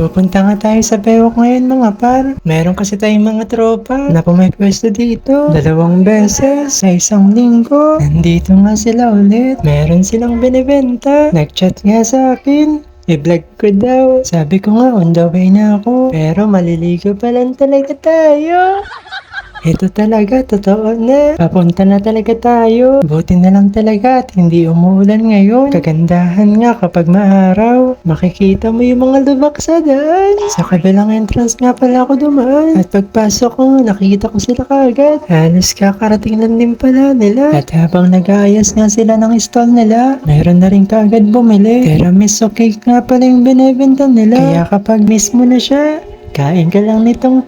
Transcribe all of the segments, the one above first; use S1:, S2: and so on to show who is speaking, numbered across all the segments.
S1: Pupunta nga tayo sa Bewok ngayon mga par. Meron kasi tayong mga tropa na pumipwesto dito 2 beses sa isang linggo. Nandito nga sila ulit. Meron silang binibenta. Nag-chat nga sa akin. I-vlog ko daw. Sabi ko nga on the way na ako. Pero maliligo pa lang talaga tayo. Ito talaga, totoo na. Papunta na talaga tayo. Buti na lang talaga at hindi umuulan ngayon. Kagandahan nga kapag maaraw. Makikita mo yung mga lubak sa daan. Sa kabilang entrance nga pala ako dumaan. At pagpasok ko, nakita ko sila kagad. Halos kakarating lang din pala nila. At habang nag-aayos nga sila ng stall nila, mayroon na rin kagad bumili. Tiramisu cake nga pala yung binibenta nila. Kaya kapag miss mo na siya, kain ka lang nitong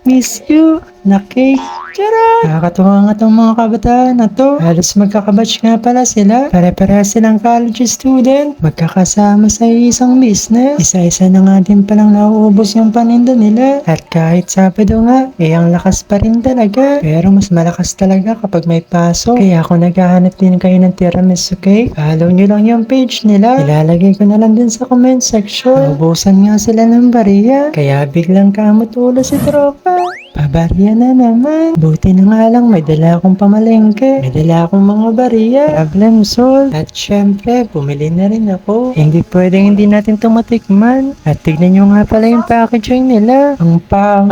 S1: Miss you na cake. Charot! Nakakatuwa nga tong mga kabataan na to. Halos magkakabatch nga pala sila. Pare-pareha silang college student. Magkakasama sa isang business. Isa-isa na nga din palang nauubos yung paninda nila. At kahit Sabado nga, ang lakas pa rin talaga. Pero mas malakas talaga kapag may pasok. Kaya kung naghahanap din kayo ng tiramisu cake, follow nyo lang yung page nila. Ilalagay ko na lang din sa comment section. Naubusan nga sila ng bariya. Kaya biglang kamot ulo si tropa. Pabarya na naman. Buti na nga lang may dala akong pamalengke. May dala akong mga bariya. Problem solved. At syempre, bumili na rin ako. Hindi pwedeng hindi natin ito matikman. At tignan nyo nga pala yung packaging nila. Ang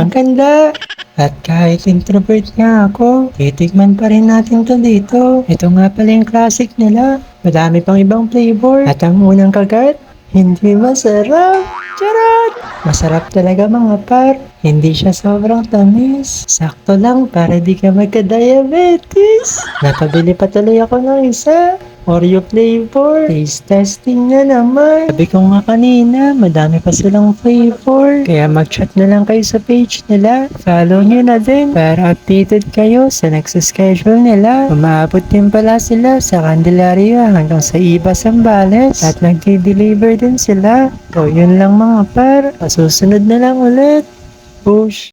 S1: ganda. At kahit introvert nga ako, titikman pa rin natin to dito. Ito nga pala yung classic nila. Madami pang ibang flavor. At ang unang kagat, hindi masarap. Charot! Masarap talaga mga par. Hindi siya sobrang tamis. Sakto lang para di ka magka-diabetes. Napabili pa tuloy ako ng isa. Oreo flavor. Taste testing na naman. Sabi ko nga kanina, madami pa silang flavor. Kaya mag-chat na lang kayo sa page nila. Follow nyo na din para updated kayo sa next schedule nila. Umaabot din pala sila sa Candelaria hanggang sa Iba Zambales. At nagdi-deliver din sila. So yun lang mga par. Pasusunod na lang ulit. Push!